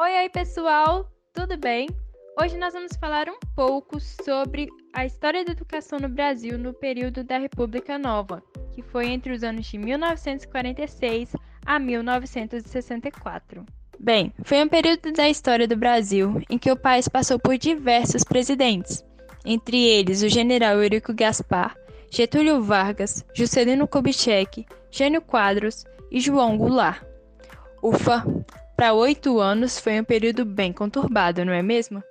Oi, pessoal, tudo bem? Hoje nós vamos falar um pouco sobre a história da educação no Brasil no período da República Nova, que foi entre os anos de 1946 a 1964. Bem, foi um período da história do Brasil em que o país passou por diversos presidentes, entre eles o general Eurico Gaspar, Getúlio Vargas, Juscelino Kubitschek, Jânio Quadros e João Goulart. Ufa! Para 8 anos foi um período bem conturbado, não é mesmo?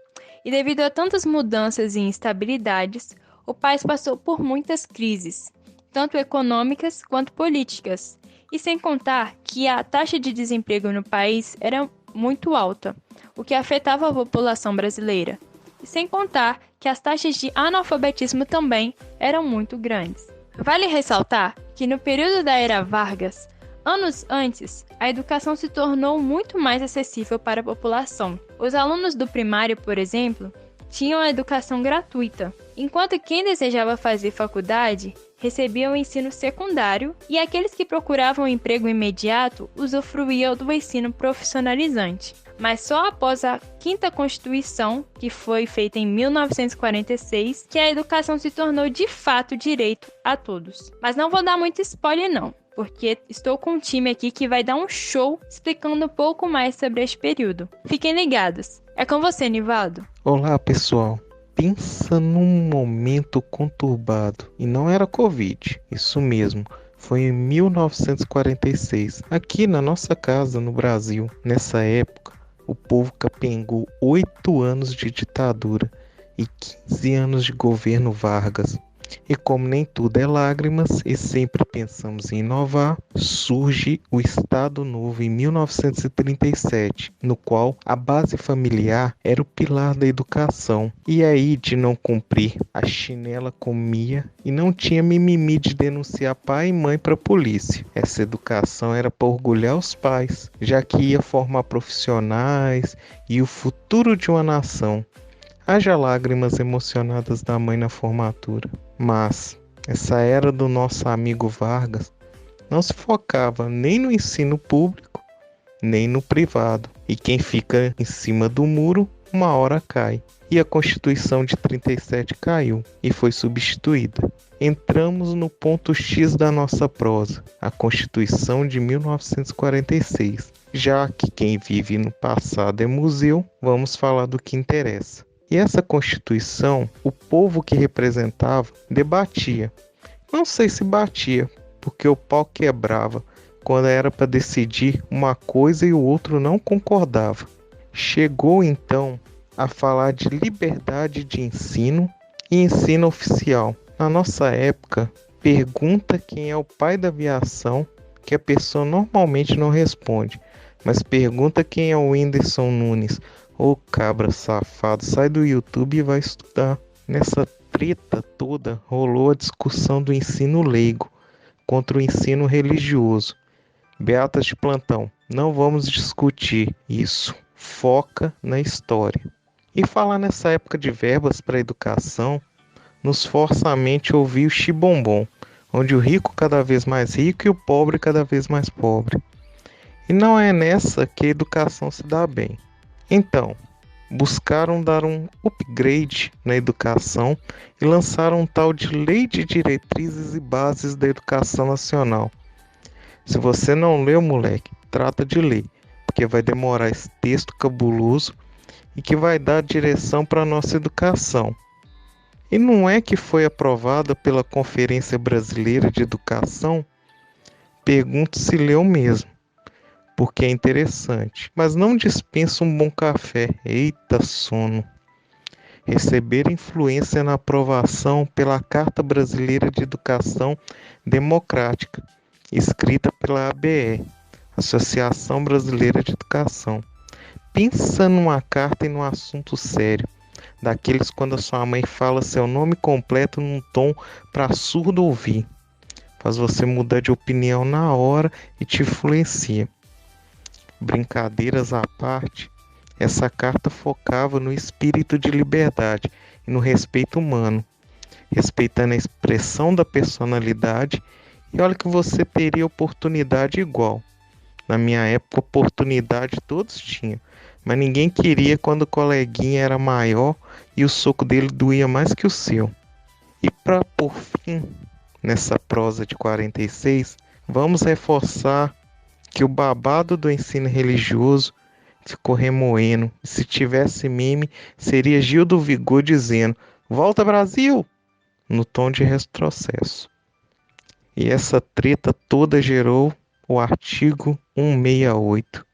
E devido a tantas mudanças e instabilidades, o país passou por muitas crises, tanto econômicas quanto políticas. E sem contar que a taxa de desemprego no país era muito alta, o que afetava a população brasileira. E sem contar que as taxas de analfabetismo também eram muito grandes. Vale ressaltar que no período da Era Vargas, anos antes, a educação se tornou muito mais acessível para a população. Os alunos do primário, por exemplo, tinham a educação gratuita, enquanto quem desejava fazer faculdade recebia o ensino secundário e aqueles que procuravam um emprego imediato usufruíam do ensino profissionalizante. Mas só após a Quinta Constituição, que foi feita em 1946, que a educação se tornou de fato direito a todos. Mas não vou dar muito spoiler não, porque estou com um time aqui que vai dar um show explicando um pouco mais sobre este período. Fiquem ligados. É com você, Nivaldo. Olá, pessoal. Pensa num momento conturbado. E não era Covid, isso mesmo. Foi em 1946, aqui na nossa casa no Brasil. Nessa época, o povo capengou 8 anos de ditadura e 15 anos de governo Vargas. E como nem tudo é lágrimas e sempre pensamos em inovar, surge o Estado Novo em 1937, no qual a base familiar era o pilar da educação. E aí, de não cumprir, a chinela comia e não tinha mimimi de denunciar pai e mãe para a polícia. Essa educação era para orgulhar os pais, já que ia formar profissionais e o futuro de uma nação. Haja lágrimas emocionadas da mãe na formatura. Mas essa era do nosso amigo Vargas não se focava nem no ensino público, nem no privado. E quem fica em cima do muro, uma hora cai. E a Constituição de 37 caiu e foi substituída. Entramos no ponto X da nossa prosa, a Constituição de 1946. Já que quem vive no passado é museu, vamos falar do que interessa. E essa Constituição, o povo que representava debatia. Não sei se batia, porque o pau quebrava quando era para decidir uma coisa e o outro não concordava. Chegou então a falar de liberdade de ensino e ensino oficial. Na nossa época, pergunta quem é o pai da aviação, que a pessoa normalmente não responde, mas pergunta quem é o Whindersson Nunes. Ô cabra safado, sai do YouTube e vai estudar. Nessa treta toda rolou a discussão do ensino leigo contra o ensino religioso. Beatas de plantão, não vamos discutir isso. Foca na história. E falar nessa época de verbas para educação, nos força a mente ouvir o Xibombom, onde o rico cada vez mais rico e o pobre cada vez mais pobre. E não é nessa que a educação se dá bem. Então, buscaram dar um upgrade na educação e lançaram um tal de Lei de Diretrizes e Bases da Educação Nacional. Se você não leu, moleque, trata de ler, porque vai demorar esse texto cabuloso e que vai dar direção para a nossa educação. E não é que foi aprovada pela Conferência Brasileira de Educação? Pergunto se leu mesmo, porque é interessante, mas não dispensa um bom café. Eita sono! Receber influência na aprovação pela Carta Brasileira de Educação Democrática, escrita pela ABE, Associação Brasileira de Educação. Pensa numa carta e num assunto sério, daqueles quando a sua mãe fala seu nome completo num tom para surdo ouvir. Faz você mudar de opinião na hora e te influencia. Brincadeiras à parte, essa carta focava no espírito de liberdade e no respeito humano, respeitando a expressão da personalidade, e olha que você teria oportunidade igual. Na minha época, oportunidade todos tinham, mas ninguém queria quando o coleguinha era maior e o soco dele doía mais que o seu. E para por fim, nessa prosa de 46, vamos reforçar que o babado do ensino religioso ficou remoendo. Se tivesse meme, seria Gil do Vigor dizendo: "Volta Brasil!" no tom de retrocesso. E essa treta toda gerou o artigo 168.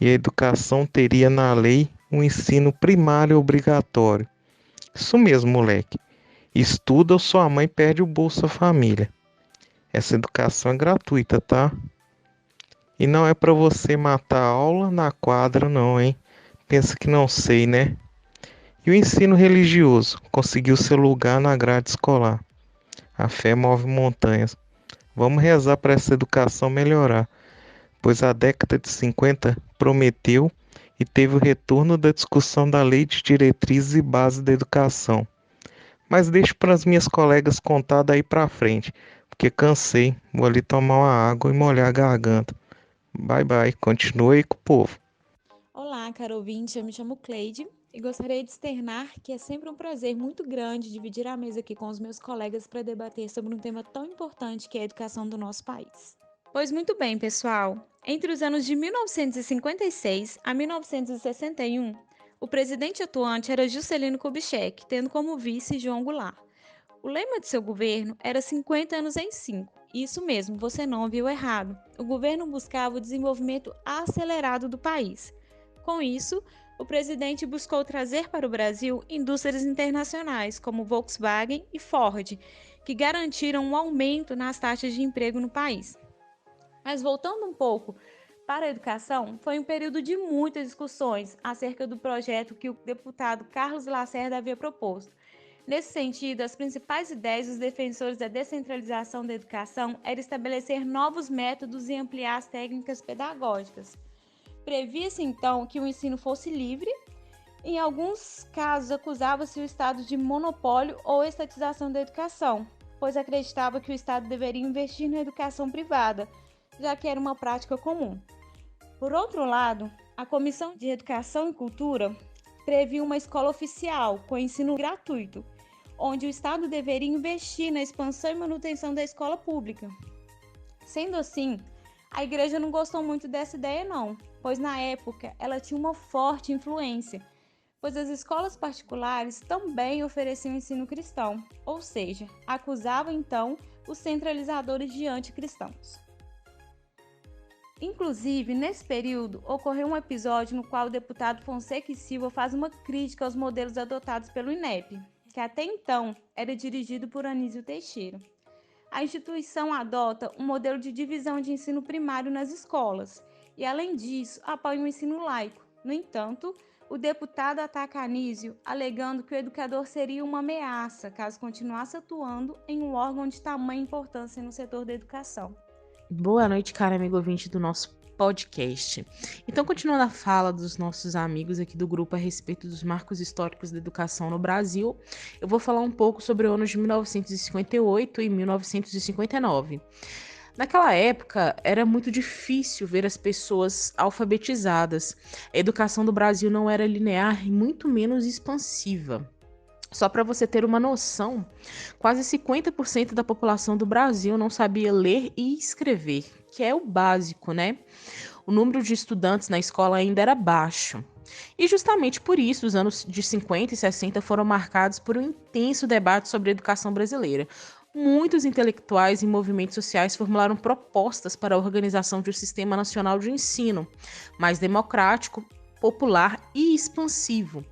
E a educação teria na lei um ensino primário obrigatório. Isso mesmo, moleque. Estuda ou sua mãe perde o Bolsa Família. Essa educação é gratuita, tá? E não é para você matar a aula na quadra, não, hein? Pensa que não sei, né? E o ensino religioso conseguiu seu lugar na grade escolar. A fé move montanhas. Vamos rezar para essa educação melhorar, pois a década de 50 prometeu e teve o retorno da discussão da Lei de Diretrizes e Bases da Educação. Mas deixo para as minhas colegas contar daí para frente, porque cansei, vou ali tomar uma água e molhar a garganta. Bye bye, continue aí com o povo. Olá, caro ouvinte, eu me chamo Cleide e gostaria de externar que é sempre um prazer muito grande dividir a mesa aqui com os meus colegas para debater sobre um tema tão importante que é a educação do nosso país. Pois muito bem, pessoal, entre os anos de 1956 a 1961, o presidente atuante era Juscelino Kubitschek, tendo como vice João Goulart. O lema de seu governo era 50 anos em 5. Isso mesmo, você não ouviu errado. O governo buscava o desenvolvimento acelerado do país. Com isso, o presidente buscou trazer para o Brasil indústrias internacionais como Volkswagen e Ford, que garantiram um aumento nas taxas de emprego no país. Mas voltando um pouco para a educação, foi um período de muitas discussões acerca do projeto que o deputado Carlos Lacerda havia proposto. Nesse sentido, as principais ideias dos defensores da descentralização da educação eram estabelecer novos métodos e ampliar as técnicas pedagógicas. Previa-se, então, que o ensino fosse livre. Em alguns casos, acusava-se o Estado de monopólio ou estatização da educação, pois acreditava que o Estado deveria investir na educação privada, já que era uma prática comum. Por outro lado, a Comissão de Educação e Cultura previa uma escola oficial com ensino gratuito, onde o Estado deveria investir na expansão e manutenção da escola pública. Sendo assim, a igreja não gostou muito dessa ideia não, pois na época ela tinha uma forte influência, pois as escolas particulares também ofereciam ensino cristão, ou seja, acusavam então os centralizadores de anticristãos. Inclusive, nesse período, ocorreu um episódio no qual o deputado Fonseca e Silva faz uma crítica aos modelos adotados pelo INEP, que até então era dirigido por Anísio Teixeira. A instituição adota um modelo de divisão de ensino primário nas escolas e, além disso, apoia o ensino laico. No entanto, o deputado ataca Anísio, alegando que o educador seria uma ameaça caso continuasse atuando em um órgão de tamanha importância no setor da educação. Boa noite, cara amigo ouvinte do nosso podcast. Então, continuando a fala dos nossos amigos aqui do grupo a respeito dos marcos históricos da educação no Brasil, eu vou falar um pouco sobre os anos de 1958 e 1959. Naquela época, era muito difícil ver as pessoas alfabetizadas. A educação do Brasil não era linear e muito menos expansiva. Só para você ter uma noção, quase 50% da população do Brasil não sabia ler e escrever, que é o básico, né? O número de estudantes na escola ainda era baixo. E justamente por isso, os anos de 50 e 60 foram marcados por um intenso debate sobre a educação brasileira. Muitos intelectuais e movimentos sociais formularam propostas para a organização de um sistema nacional de ensino mais democrático, popular e expansivo,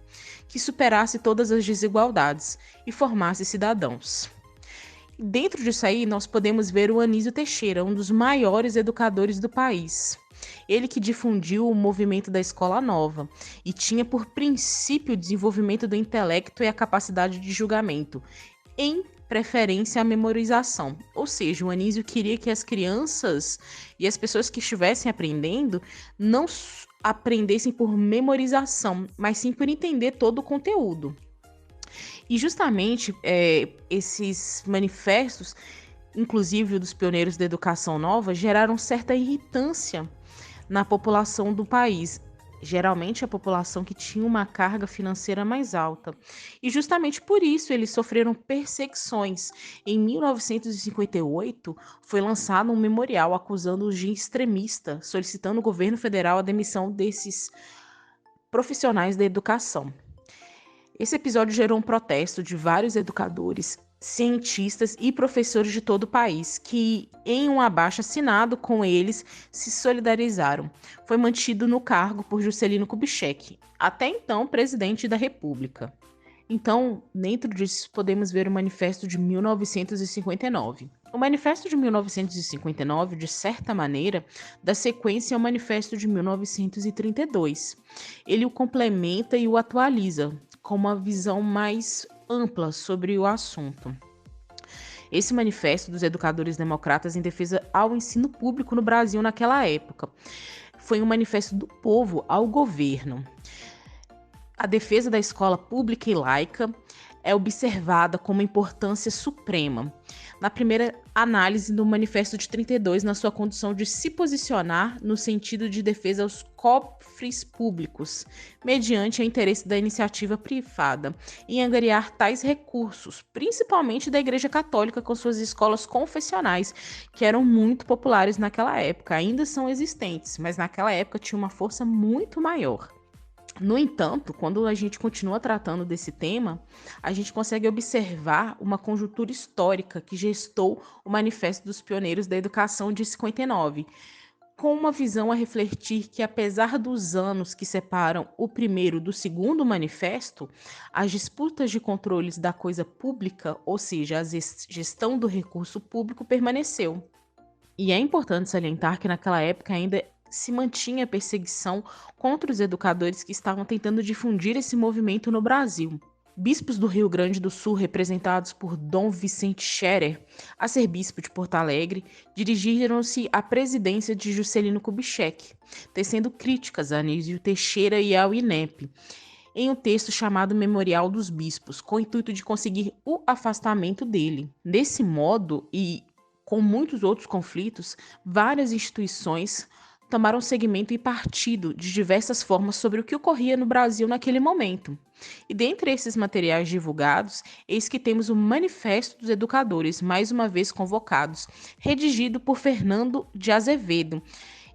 que superasse todas as desigualdades e formasse cidadãos. Dentro disso aí, nós podemos ver o Anísio Teixeira, um dos maiores educadores do país. Ele que difundiu o movimento da Escola Nova e tinha por princípio o desenvolvimento do intelecto e a capacidade de julgamento, em preferência à memorização. Ou seja, o Anísio queria que as crianças e as pessoas que estivessem aprendendo não aprendessem por memorização, mas sim por entender todo o conteúdo. E justamente esses manifestos, inclusive dos pioneiros da educação nova, geraram certa irritância na população do país. geralmente a população que tinha uma carga financeira mais alta. E justamente por isso eles sofreram perseguições. Em 1958, foi lançado um memorial acusando-os de extremista, solicitando ao governo federal a demissão desses profissionais da educação. Esse episódio gerou um protesto de vários educadores, cientistas e professores de todo o país, que, em um abaixo-assinado com eles, se solidarizaram. Foi mantido no cargo por Juscelino Kubitschek, até então presidente da República. Então, dentro disso, podemos ver o Manifesto de 1959. O Manifesto de 1959, de certa maneira, dá sequência ao Manifesto de 1932. Ele o complementa e o atualiza, com uma visão mais ampla sobre o assunto. Esse manifesto dos educadores democratas em defesa ao ensino público no Brasil naquela época foi um manifesto do povo ao governo. A defesa da escola pública e laica é observada como importância suprema. Na primeira análise do Manifesto de 32, na sua condição de se posicionar no sentido de defesa aos cofres públicos, mediante o interesse da iniciativa privada, em angariar tais recursos, principalmente da Igreja Católica com suas escolas confessionais, que eram muito populares naquela época, ainda são existentes, mas naquela época tinha uma força muito maior. No entanto, quando a gente continua tratando desse tema, a gente consegue observar uma conjuntura histórica que gestou o Manifesto dos Pioneiros da Educação de 59, com uma visão a refletir que, apesar dos anos que separam o primeiro do segundo manifesto, as disputas de controles da coisa pública, ou seja, a gestão do recurso público, permaneceu. E é importante salientar que naquela época ainda se mantinha perseguição contra os educadores que estavam tentando difundir esse movimento no Brasil. Bispos do Rio Grande do Sul, representados por Dom Vicente Scherer, arcebispo de Porto Alegre, dirigiram-se à presidência de Juscelino Kubitschek, tecendo críticas a Anísio Teixeira e ao INEP, em um texto chamado Memorial dos Bispos, com o intuito de conseguir o afastamento dele. Desse modo, e com muitos outros conflitos, várias instituições tomaram segmento e partido de diversas formas sobre o que ocorria no Brasil naquele momento. E dentre esses materiais divulgados, eis que temos o Manifesto dos Educadores, mais uma vez convocados, redigido por Fernando de Azevedo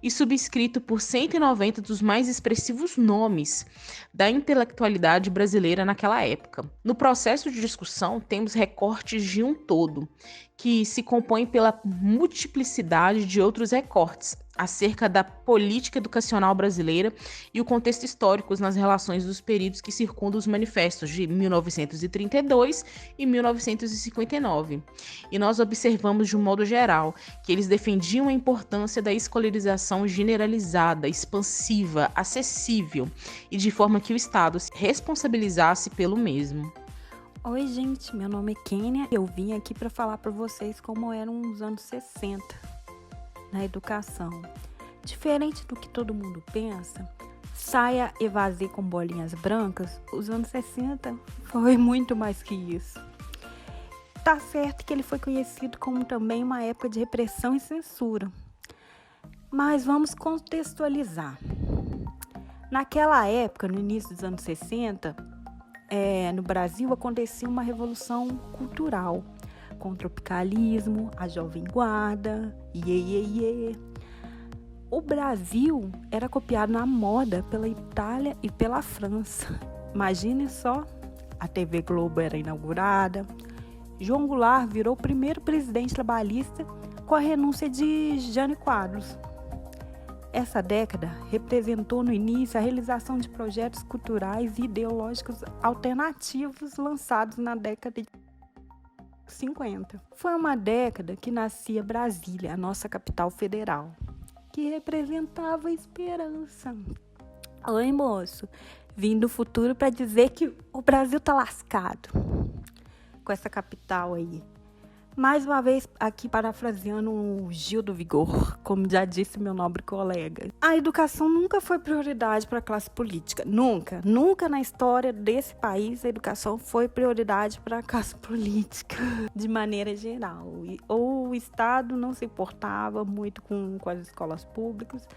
e subscrito por 190 dos mais expressivos nomes da intelectualidade brasileira naquela época. No processo de discussão, temos recortes de um todo, que se compõe pela multiplicidade de outros recortes acerca da política educacional brasileira e o contexto histórico nas relações dos períodos que circundam os manifestos de 1932 e 1959. E nós observamos de um modo geral que eles defendiam a importância da escolarização generalizada, expansiva, acessível e de forma que o Estado se responsabilizasse pelo mesmo. Oi, gente, meu nome é Kênia. Eu vim aqui para falar para vocês como eram os anos 60 na educação. Diferente do que todo mundo pensa, saia e vazia com bolinhas brancas, os anos 60 foi muito mais que isso. Tá certo que ele foi conhecido como também uma época de repressão e censura. Mas vamos contextualizar. Naquela época, no início dos anos 60, no Brasil acontecia uma revolução cultural, com o tropicalismo, a Jovem Guarda, iê. O Brasil era copiado na moda pela Itália e pela França. Imagine só, a TV Globo era inaugurada, João Goulart virou o primeiro presidente trabalhista com a renúncia de Jânio Quadros. Essa década representou no início a realização de projetos culturais e ideológicos alternativos lançados na década de 50. Foi uma década que nascia Brasília, a nossa capital federal, que representava a esperança. Oi, moço, vim do futuro para dizer que o Brasil tá lascado com essa capital aí. Mais uma vez aqui parafraseando o Gil do Vigor, como já disse meu nobre colega. A educação nunca foi prioridade para a classe política. Nunca na história desse país a educação foi prioridade para a classe política, de maneira geral. Ou o Estado não se importava muito com as escolas públicas,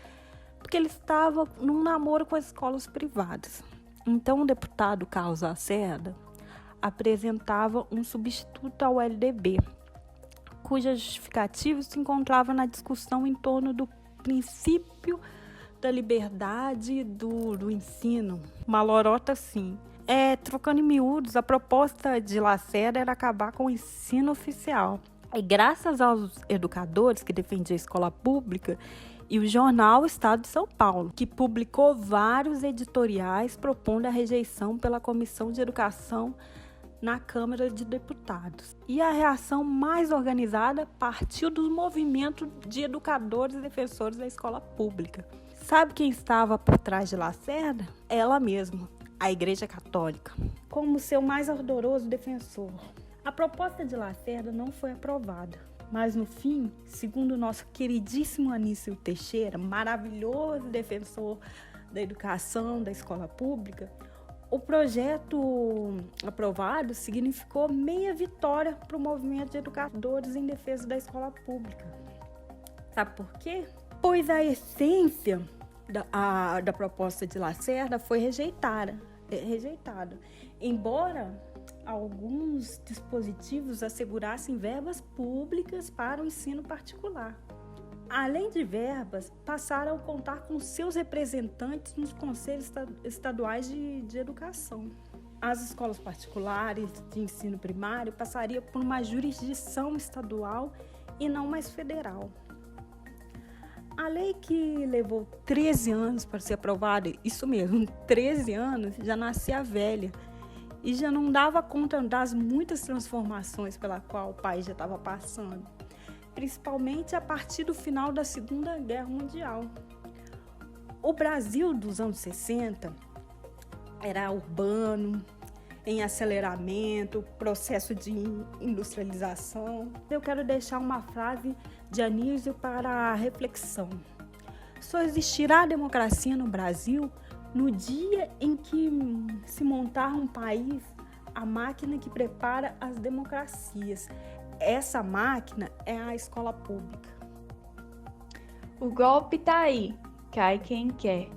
porque ele estava num namoro com as escolas privadas. Então, o deputado Carlos Lacerda apresentava um substituto ao LDB, cuja justificativa se encontrava na discussão em torno do princípio da liberdade do ensino. Uma lorota, sim. Trocando em miúdos, a proposta de Lacerda era acabar com o ensino oficial. E graças aos educadores que defendiam a escola pública e o jornal Estado de São Paulo, que publicou vários editoriais propondo a rejeição pela Comissão de Educação na Câmara de Deputados. E a reação mais organizada partiu dos movimentos de educadores e defensores da escola pública. Sabe quem estava por trás de Lacerda? Ela mesma, a Igreja Católica, como seu mais ardoroso defensor. A proposta de Lacerda não foi aprovada, mas no fim, segundo o nosso queridíssimo Anísio Teixeira, maravilhoso defensor da educação, da escola pública, o projeto aprovado significou meia vitória para o movimento de educadores em defesa da escola pública. Sabe por quê? Pois a essência da proposta de Lacerda foi rejeitada. Embora alguns dispositivos assegurassem verbas públicas para o ensino particular. Além de verbas, passaram a contar com seus representantes nos conselhos estaduais de educação. As escolas particulares de ensino primário passariam por uma jurisdição estadual e não mais federal. A lei que levou 13 anos para ser aprovada, isso mesmo, 13 anos, já nascia velha e já não dava conta das muitas transformações pela qual o país já estava passando, principalmente a partir do final da Segunda Guerra Mundial. O Brasil dos anos 60 era urbano, em aceleramento, processo de industrialização. Eu quero deixar uma frase de Anísio para a reflexão. Só existirá democracia no Brasil no dia em que se montar um país, a máquina que prepara as democracias. Essa máquina é a escola pública. O golpe tá aí, cai quem quer.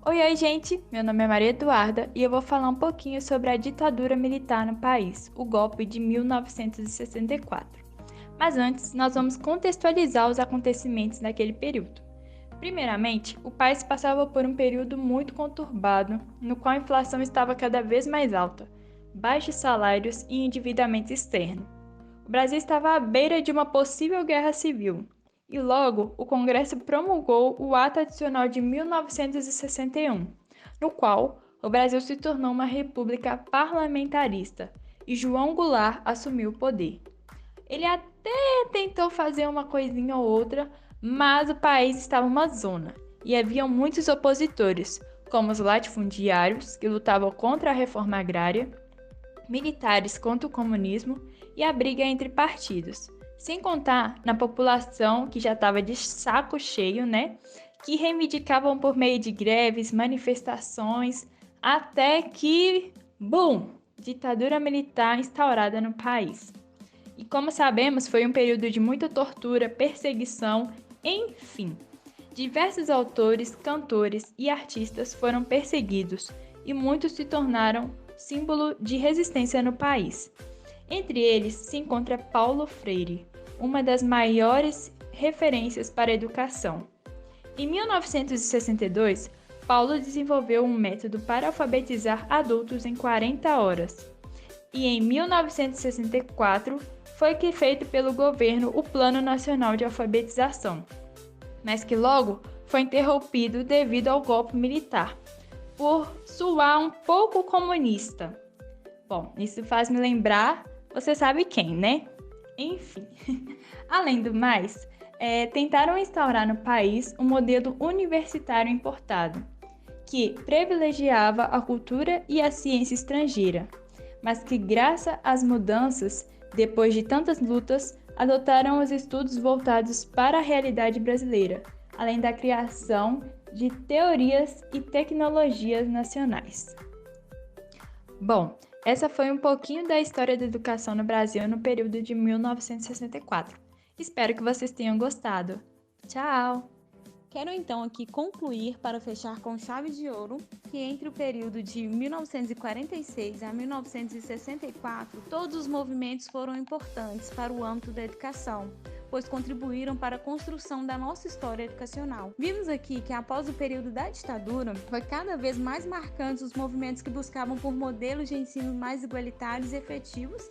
Oi, gente, meu nome é Maria Eduarda e eu vou falar um pouquinho sobre a ditadura militar no país, o golpe de 1964. Mas antes, nós vamos contextualizar os acontecimentos naquele período. Primeiramente, o país passava por um período muito conturbado, no qual a inflação estava cada vez mais alta, baixos salários e endividamento externo. O Brasil estava à beira de uma possível guerra civil, e logo o Congresso promulgou o Ato Adicional de 1961, no qual o Brasil se tornou uma república parlamentarista e João Goulart assumiu o poder. Ele até tentou fazer uma coisinha ou outra, mas o país estava uma zona e haviam muitos opositores, como os latifundiários, que lutavam contra a reforma agrária, militares contra o comunismo e a briga entre partidos. Sem contar na população que já estava de saco cheio, que reivindicavam por meio de greves, manifestações, até que, ditadura militar instaurada no país. E como sabemos, foi um período de muita tortura, perseguição, enfim. Diversos autores, cantores e artistas foram perseguidos e muitos se tornaram símbolo de resistência no país. Entre eles se encontra Paulo Freire, uma das maiores referências para a educação. Em 1962, Paulo desenvolveu um método para alfabetizar adultos em 40 horas. E em 1964, foi que feito pelo governo o Plano Nacional de Alfabetização, mas que logo foi interrompido devido ao golpe militar, por soar um pouco comunista. Bom, isso faz me lembrar, você sabe quem, né? Enfim, além do mais, tentaram instaurar no país um modelo universitário importado, que privilegiava a cultura e a ciência estrangeira, mas que, graças às mudanças, depois de tantas lutas, adotaram os estudos voltados para a realidade brasileira, além da criação de teorias e tecnologias nacionais. Bom, essa foi um pouquinho da história da educação no Brasil no período de 1964. Espero que vocês tenham gostado. Tchau! Quero então aqui concluir para fechar com chave de ouro que entre o período de 1946 a 1964, todos os movimentos foram importantes para o âmbito da educação, pois contribuíram para a construção da nossa história educacional. Vimos aqui que após o período da ditadura, foi cada vez mais marcantes os movimentos que buscavam por modelos de ensino mais igualitários e efetivos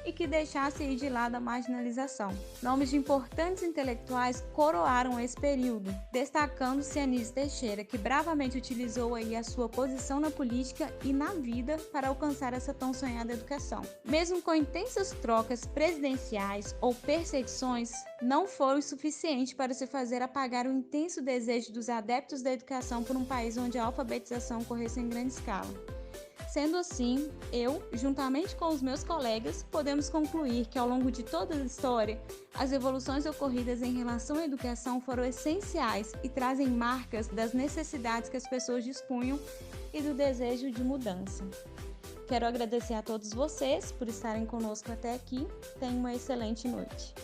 e que deixassem de lado a marginalização. Nomes de importantes intelectuais coroaram esse período, destacando-se Anísio Teixeira, que bravamente utilizou aí a sua posição na política e na vida para alcançar essa tão sonhada educação. Mesmo com intensas trocas presidenciais ou perseguições, não foi o suficiente para se fazer apagar o intenso desejo dos adeptos da educação por um país onde a alfabetização ocorresse em grande escala. Sendo assim, eu, juntamente com os meus colegas, podemos concluir que ao longo de toda a história, as evoluções ocorridas em relação à educação foram essenciais e trazem marcas das necessidades que as pessoas dispunham e do desejo de mudança. Quero agradecer a todos vocês por estarem conosco até aqui. Tenham uma excelente noite.